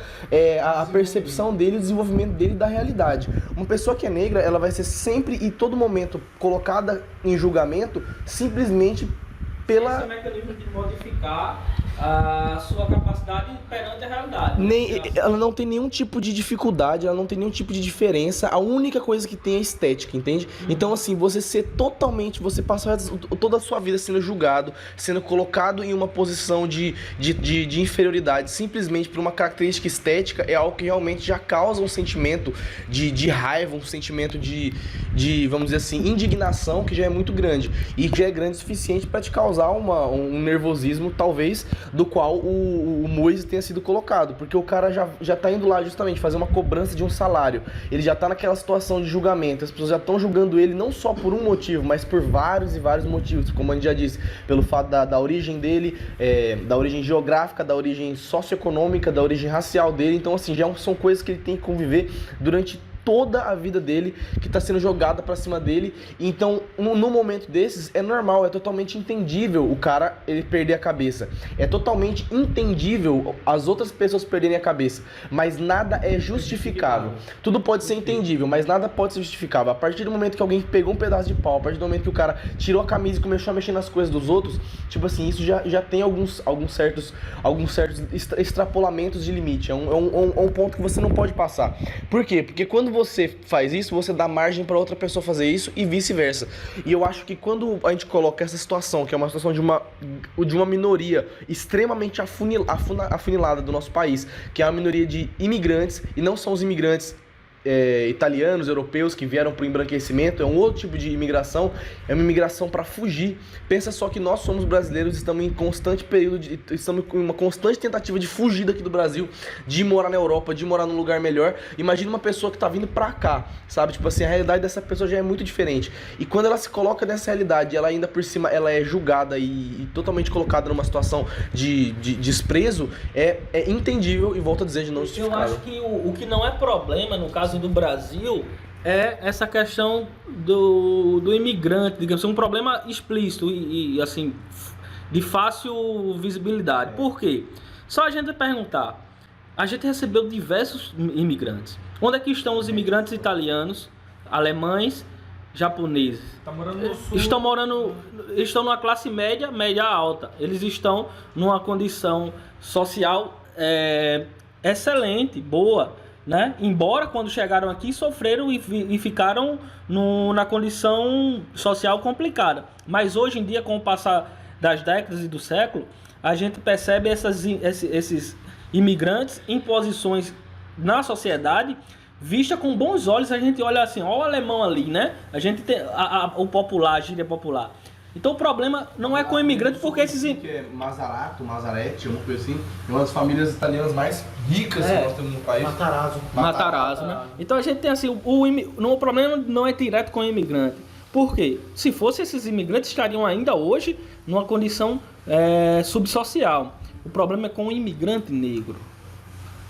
a percepção dele, o desenvolvimento dele da realidade. Uma pessoa que é negra, ela vai ser sempre e todo momento colocada em julgamento simplesmente pela... Esse é o mecanismo de modificar a sua capacidade perante a realidade. Ela não tem nenhum tipo de dificuldade, ela não tem nenhum tipo de diferença. A única coisa que tem é estética, entende? Então, assim, você ser totalmente... Você passar toda a sua vida sendo julgado, sendo colocado em uma posição de inferioridade, simplesmente por uma característica estética, é algo que realmente já causa um sentimento de raiva, um sentimento de, vamos dizer assim, indignação, que já é muito grande. E que já é grande o suficiente para te causar um nervosismo, talvez, do qual o Moise tenha sido colocado, porque o cara já tá indo lá justamente fazer uma cobrança de um salário, ele já tá naquela situação de julgamento, as pessoas já estão julgando ele não só por um motivo, mas por vários e vários motivos, como a gente já disse, pelo fato da origem dele, da origem geográfica, da origem socioeconômica, da origem racial dele. Então, assim, já são coisas que ele tem que conviver durante toda a vida dele, que está sendo jogada para cima dele. Então, no momento desses, é normal, é totalmente entendível o cara ele perder a cabeça. É totalmente entendível as outras pessoas perderem a cabeça. Mas nada é justificável. Tudo pode ser entendível, mas nada pode ser justificável. A partir do momento que alguém pegou um pedaço de pau, a partir do momento que o cara tirou a camisa e começou a mexer nas coisas dos outros, tipo assim, isso já tem alguns certos extrapolamentos de limite. É um ponto que você não pode passar. Por quê? Porque quando você faz isso, você dá margem para outra pessoa fazer isso e vice-versa. E eu acho que quando a gente coloca essa situação, que é uma situação de uma minoria extremamente afunilada do nosso país, que é a minoria de imigrantes, e não são os imigrantes italianos, europeus que vieram para o embranquecimento, é um outro tipo de imigração, é uma imigração para fugir. Pensa só que nós somos brasileiros, estamos em constante estamos com uma constante tentativa de fugir daqui do Brasil, de morar na Europa, de morar num lugar melhor. Imagina uma pessoa que está vindo para cá, sabe? Tipo assim, a realidade dessa pessoa já é muito diferente. E quando ela se coloca nessa realidade, ela ainda por cima, ela é julgada e totalmente colocada numa situação de desprezo, é entendível e volto a dizer de não justificável. Eu acho que o que não é problema, no caso do Brasil, é essa questão do imigrante, digamos assim, um problema explícito e assim, de fácil visibilidade. Por quê? Só a gente perguntar, a gente recebeu diversos imigrantes. Onde é que estão os imigrantes italianos, alemães, japoneses? Tá morando no sul. Estão numa classe média alta. Eles estão numa condição social excelente, boa, né? Embora quando chegaram aqui sofreram e ficaram na condição social complicada. Mas hoje em dia, com o passar das décadas e do século, a gente percebe esses imigrantes em posições na sociedade vista com bons olhos. A gente olha assim, ó, o alemão ali, né? A gente tem o popular, a gíria popular. Então o problema não é com o imigrante, porque esses... Que é Mazarete, uma coisa assim, é uma das famílias italianas mais ricas que nós temos no país. Matarazzo, né? Então a gente tem assim, o problema não é direto com o imigrante. Por quê? Se fosse esses imigrantes, estariam ainda hoje numa condição subsocial. O problema é com o imigrante negro.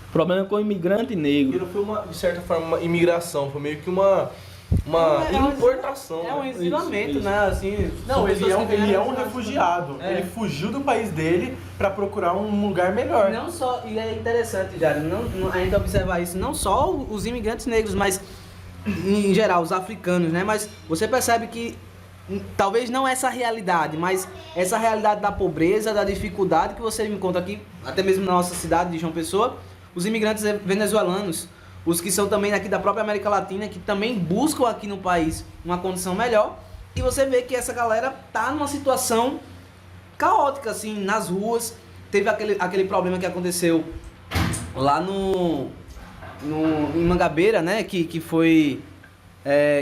O problema é com o imigrante negro. E não foi de certa forma, uma imigração, foi meio que uma importação. É um né? exilamento, né? Assim, Não, ele é um refugiado. Ele fugiu do país dele para procurar um lugar melhor. Não só, e é interessante, Jário, a gente observar isso, não só os imigrantes negros, mas em geral, os africanos, né? Mas você percebe que talvez não essa realidade, mas essa realidade da pobreza, da dificuldade que você encontra aqui, até mesmo na nossa cidade de João Pessoa, os imigrantes venezuelanos, os que são também aqui da própria América Latina, que também buscam aqui no país uma condição melhor, e você vê que essa galera tá numa situação caótica, assim, nas ruas. Teve aquele problema que aconteceu lá em Mangabeira, né, que foi...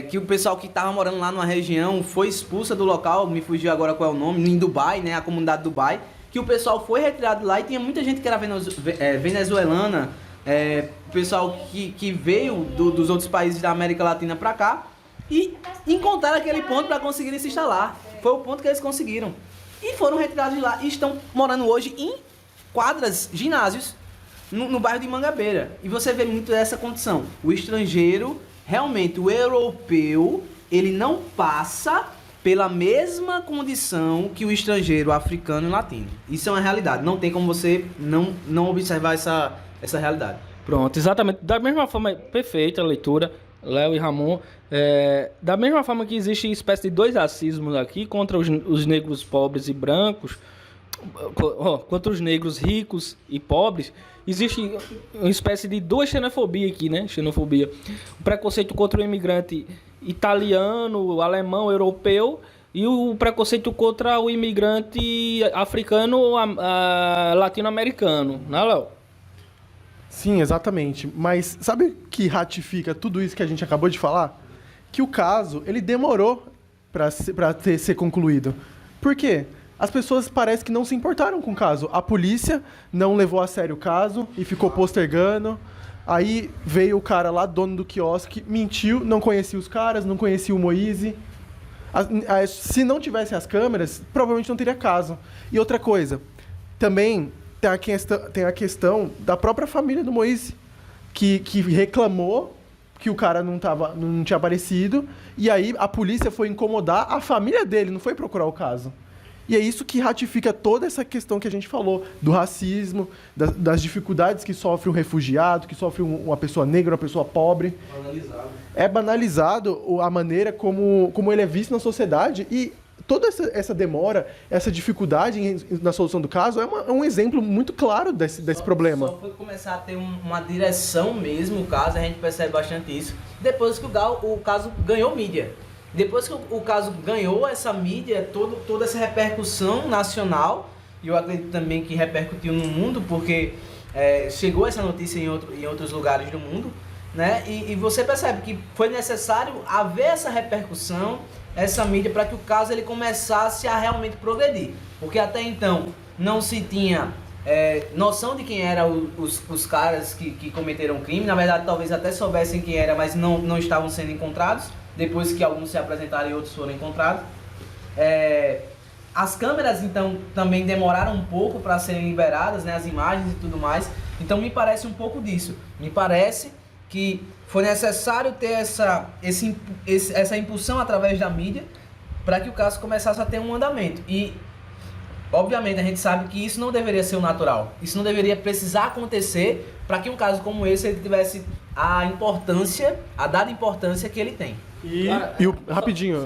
que o pessoal que estava morando lá numa região foi expulsa do local, me fugiu agora qual é o nome, em Dubai, né, a comunidade de Dubai, que o pessoal foi retirado de lá e tinha muita gente que era venezuelana, pessoal que veio dos outros países da América Latina para cá e encontraram aquele ponto para conseguirem se instalar. Foi o ponto que eles conseguiram. E foram retirados de lá e estão morando hoje em quadras, ginásios, no bairro de Mangabeira. E você vê muito essa condição. O estrangeiro, realmente, o europeu, ele não passa pela mesma condição que o estrangeiro africano e latino. Isso é uma realidade. Não tem como você não observar essa realidade. Pronto, exatamente. Da mesma forma, perfeita a leitura, Léo e Ramon. Da mesma forma que existe espécie de dois racismos aqui contra os negros pobres e brancos, contra os negros ricos e pobres, existe uma espécie de duas xenofobias aqui, né? Xenofobia. O preconceito contra o imigrante italiano, alemão, europeu, e o preconceito contra o imigrante africano, latino-americano, né, Léo? Sim, exatamente. Mas sabe o que ratifica tudo isso que a gente acabou de falar? Que o caso, ele demorou para ser concluído. Por quê? As pessoas parece que não se importaram com o caso. A polícia não levou a sério o caso e ficou postergando. Aí veio o cara lá, dono do quiosque, mentiu, não conhecia os caras, não conhecia o Moise. Se não tivesse as câmeras, provavelmente não teria caso. E outra coisa, também tem a questão da própria família do Moise, que reclamou que o cara não tinha aparecido, e aí a polícia foi incomodar a família dele, não foi procurar o caso. E é isso que ratifica toda essa questão que a gente falou, do racismo, das dificuldades que sofre um refugiado, que sofre uma pessoa negra, uma pessoa pobre. Banalizado. É banalizado a maneira como ele é visto na sociedade, e toda essa demora, essa dificuldade na solução do caso é um exemplo muito claro desse problema. Só foi começar a ter uma direção mesmo, o caso, a gente percebe bastante isso, depois que o caso ganhou mídia. Depois que o caso ganhou essa mídia, toda essa repercussão nacional, e eu acredito também que repercutiu no mundo, porque chegou essa notícia em outros lugares do mundo, né? E você percebe que foi necessário haver essa repercussão, essa mídia, para que o caso ele começasse a realmente progredir. Porque até então não se tinha noção de quem eram os caras que cometeram o crime. Na verdade, talvez até soubessem quem era, mas não estavam sendo encontrados, depois que alguns se apresentaram e outros foram encontrados. As câmeras, então, também demoraram um pouco para serem liberadas, né, as imagens e tudo mais. Então, me parece um pouco disso. Me parece que foi necessário ter essa impulsão através da mídia para que o caso começasse a ter um andamento. E, obviamente, a gente sabe que isso não deveria ser o natural. Isso não deveria precisar acontecer para que um caso como esse ele tivesse a dada importância que ele tem. Cara, rapidinho,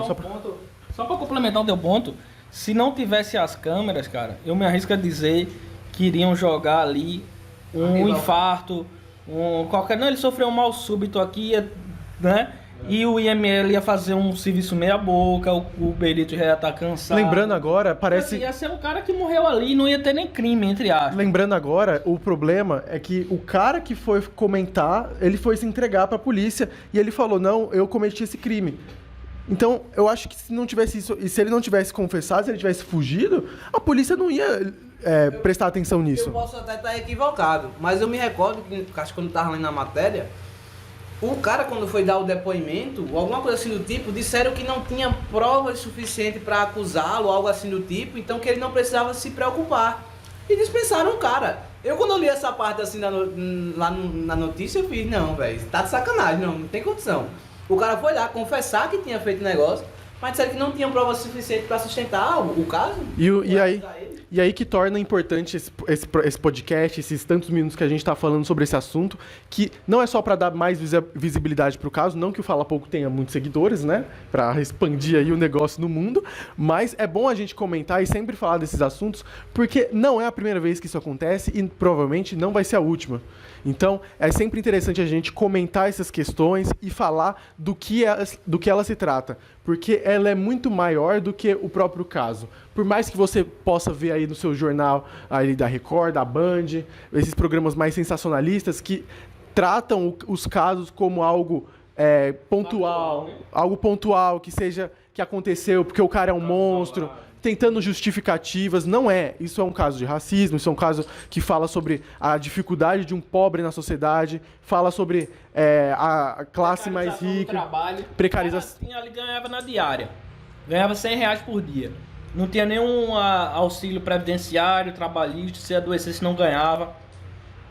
só para complementar o teu ponto, se não tivesse as câmeras, cara, eu me arrisco a dizer que iriam jogar ali um infarto, não, ele sofreu um mal súbito aqui, né? E o IML ia fazer um serviço meia boca, o perito já ia estar cansado. Lembrando agora, parece... Ia ser um cara que morreu ali e não ia ter nem crime, entre aspas. Lembrando agora, o problema é que o cara que foi comentar, ele foi se entregar pra polícia e ele falou, não, eu cometi esse crime. Então, eu acho que se não tivesse isso, e se ele não tivesse confessado, se ele tivesse fugido, a polícia não ia prestar atenção nisso. Eu posso até estar equivocado, mas eu me recordo que, acho que quando eu estava lendo a matéria, o cara, quando foi dar o depoimento, ou alguma coisa assim do tipo, disseram que não tinha provas suficientes para acusá-lo, algo assim do tipo, então que ele não precisava se preocupar. E dispensaram o cara. Eu, quando eu li essa parte assim lá na notícia, eu fiz, não, velho, tá de sacanagem, não tem condição. O cara foi lá confessar que tinha feito negócio, mas disseram que não tinha prova suficiente para sustentar o caso. E aí que torna importante esse podcast, esses tantos minutos que a gente está falando sobre esse assunto, que não é só para dar mais visibilidade para o caso, não que o Fala Pouco tenha muitos seguidores, né, para expandir aí o negócio no mundo, mas é bom a gente comentar e sempre falar desses assuntos, porque não é a primeira vez que isso acontece e provavelmente não vai ser a última. Então, é sempre interessante a gente comentar essas questões e falar do que ela se trata, porque ela é muito maior do que o próprio caso. Por mais que você possa ver aí no seu jornal aí da Record, da Band, esses programas mais sensacionalistas que tratam os casos como algo pontual, algo pontual, que aconteceu porque o cara é um monstro, tentando justificativas. Não é. Isso é um caso de racismo, isso é um caso que fala sobre a dificuldade de um pobre na sociedade, fala sobre a classe mais rica, precarização. Ele ganhava na diária, ganhava R$100 por dia. Não tinha nenhum auxílio previdenciário, trabalhista, se adoecesse não ganhava.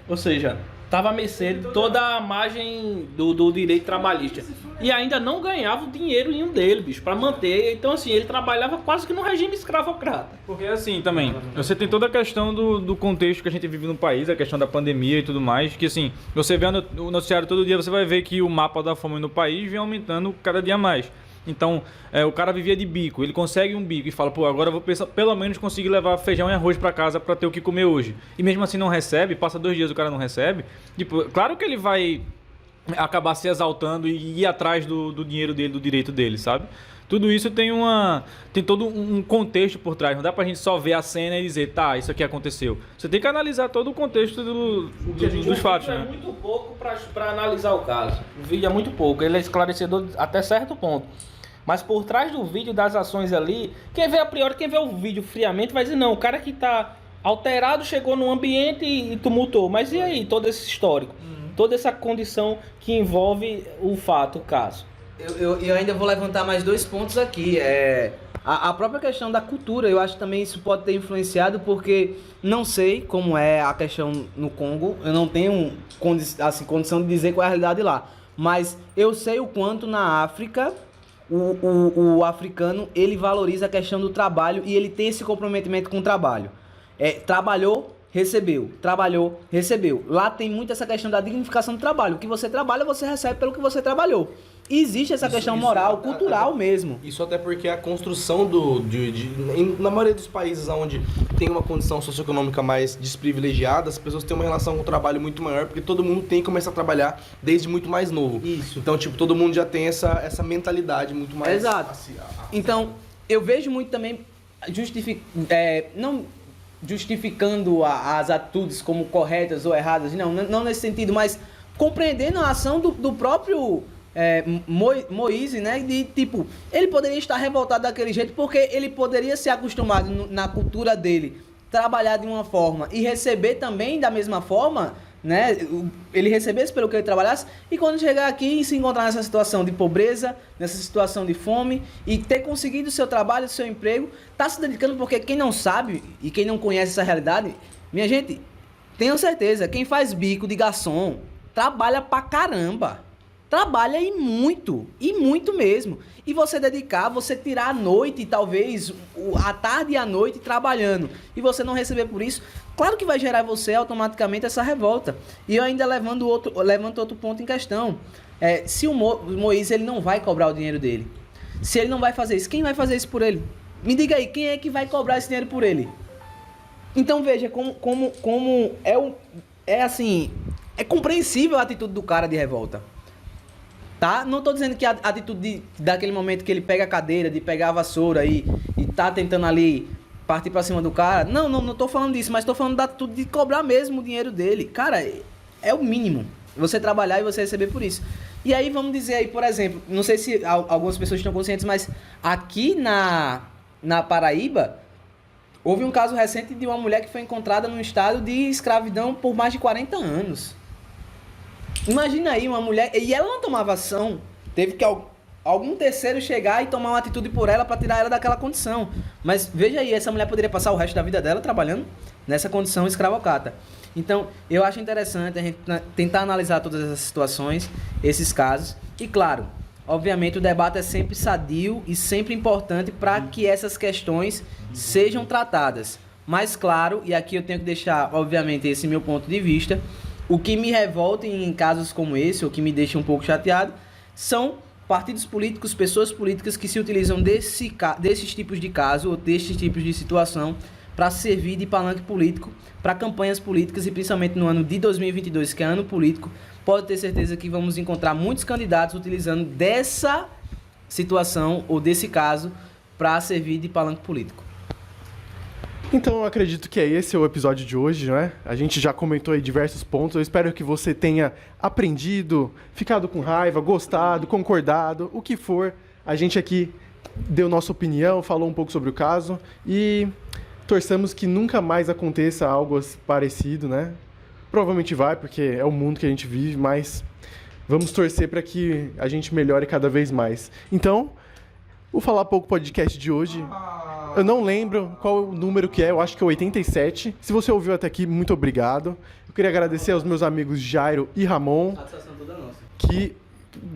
Ou seja, estava a mercê de toda a margem do direito trabalhista. E ainda não ganhava o dinheiro nenhum dele, bicho, para manter. Então, assim, ele trabalhava quase que no regime escravocrata. Porque assim, também, você tem toda a questão do contexto que a gente vive no país, a questão da pandemia e tudo mais, que assim, você vê o noticiário todo dia, você vai ver que o mapa da fome no país vem aumentando cada dia mais. Então, o cara vivia de bico, ele consegue um bico e fala, pô, agora eu vou pensar, pelo menos conseguir levar feijão e arroz pra casa pra ter o que comer hoje. E mesmo assim não recebe, passa 2 dias o cara não recebe. Tipo, claro que ele vai acabar se exaltando e ir atrás do dinheiro dele, do direito dele, sabe? Tudo isso tem todo um contexto por trás. Não dá pra gente só ver a cena e dizer, tá, isso aqui aconteceu. Você tem que analisar todo o contexto dos fatos, O vídeo né? é muito pouco pra analisar o caso. O vídeo é muito pouco. Ele é esclarecedor até certo ponto. Mas por trás do vídeo, das ações ali, quem vê a priori, quem vê o vídeo friamente vai dizer, não, o cara que tá alterado chegou num ambiente e tumultuou. Mas e aí, todo esse histórico? Toda essa condição que envolve o fato, o caso. Eu ainda vou levantar mais 2 pontos aqui. A própria questão da cultura, eu acho que também isso pode ter influenciado, porque não sei como é a questão no Congo, eu não tenho condição de dizer qual é a realidade lá, mas eu sei o quanto na África o africano ele valoriza a questão do trabalho e ele tem esse comprometimento com o trabalho. Trabalhou, recebeu, trabalhou, recebeu. Lá tem muito essa questão da dignificação do trabalho. O que você trabalha, você recebe pelo que você trabalhou. E existe essa questão moral, cultural mesmo. Isso até porque a construção na maioria dos países onde tem uma condição socioeconômica mais desprivilegiada, as pessoas têm uma relação com o trabalho muito maior, porque todo mundo tem que começar a trabalhar desde muito mais novo. Isso. Então, tipo, todo mundo já tem essa mentalidade muito mais... Exato. Então, eu vejo muito também, não justificando as atitudes como corretas ou erradas, não nesse sentido, mas compreendendo a ação do próprio Moise, né? De tipo, ele poderia estar revoltado daquele jeito porque ele poderia ser acostumado na cultura dele, trabalhar de uma forma e receber também da mesma forma, né? Ele recebesse pelo que ele trabalhasse, e quando chegar aqui e se encontrar nessa situação de pobreza, nessa situação de fome, e ter conseguido o seu trabalho, o seu emprego, tá se dedicando, porque quem não sabe e quem não conhece essa realidade, minha gente, tenham certeza, quem faz bico de garçom trabalha pra caramba. Trabalha e muito mesmo. E você dedicar, você tirar a noite, talvez a tarde e a noite trabalhando, e você não receber por isso, claro que vai gerar em você automaticamente essa revolta. E eu ainda levanto outro ponto em questão. Se o Moise ele não vai cobrar o dinheiro dele, se ele não vai fazer isso, quem vai fazer isso por ele? Me diga aí, quem é que vai cobrar esse dinheiro por ele? Então veja como é compreensível a atitude do cara de revolta. Tá? Não tô dizendo que a atitude daquele momento que ele pega a cadeira, de pegar a vassoura e tá tentando ali partir pra cima do cara. Não tô falando disso, mas tô falando da atitude de cobrar mesmo o dinheiro dele. Cara, é o mínimo. Você trabalhar e você receber por isso. E aí vamos dizer aí, por exemplo, não sei se algumas pessoas estão conscientes, mas aqui na Paraíba, houve um caso recente de uma mulher que foi encontrada num estado de escravidão por mais de 40 anos. Imagina aí uma mulher, e ela não tomava ação, teve que algum terceiro chegar e tomar uma atitude por ela para tirar ela daquela condição. Mas veja aí, essa mulher poderia passar o resto da vida dela trabalhando nessa condição escravocrata. Então, eu acho interessante a gente tentar analisar todas essas situações, esses casos. E claro, obviamente o debate é sempre sadio e sempre importante para que essas questões sejam tratadas. Mas claro, e aqui eu tenho que deixar, obviamente, esse meu ponto de vista, o que me revolta em casos como esse, ou que me deixa um pouco chateado, são partidos políticos, pessoas políticas que se utilizam desses tipos de caso, ou desses tipos de situação, para servir de palanque político, para campanhas políticas, e principalmente no ano de 2022, que é ano político, pode ter certeza que vamos encontrar muitos candidatos utilizando dessa situação, ou desse caso, para servir de palanque político. Então eu acredito que esse é o episódio de hoje, não é? A gente já comentou aí diversos pontos. Eu espero que você tenha aprendido, ficado com raiva, gostado, concordado, o que for. A gente aqui deu nossa opinião, falou um pouco sobre o caso e torçamos que nunca mais aconteça algo parecido, né? Provavelmente vai, porque é o mundo que a gente vive, mas vamos torcer para que a gente melhore cada vez mais. Então, o Falar Pouco Podcast de hoje, eu não lembro qual o número que é, eu acho que é 87. Se você ouviu até aqui, muito obrigado. Eu queria agradecer aos meus amigos Jairo e Ramon, Satisfação toda nossa. que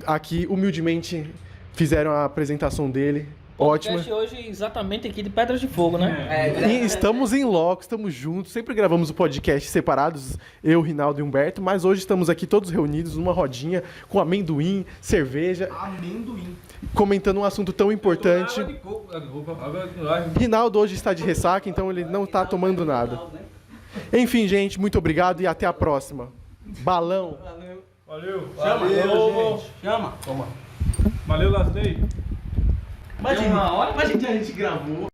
aqui humildemente fizeram a apresentação dele Ótima. Podcast hoje exatamente aqui de Pedras de Fogo, né? E estamos em loco, estamos juntos. Sempre gravamos o podcast separados, eu, Rinaldo e Humberto, mas hoje estamos aqui todos reunidos numa rodinha com amendoim, cerveja, comentando um assunto tão importante. Rinaldo hoje está de ressaca, então ele não está tomando nada. Enfim, gente, muito obrigado e até a próxima. Balão. Valeu. Chama. Valeu, Last Day. Imagina, a gente gravou.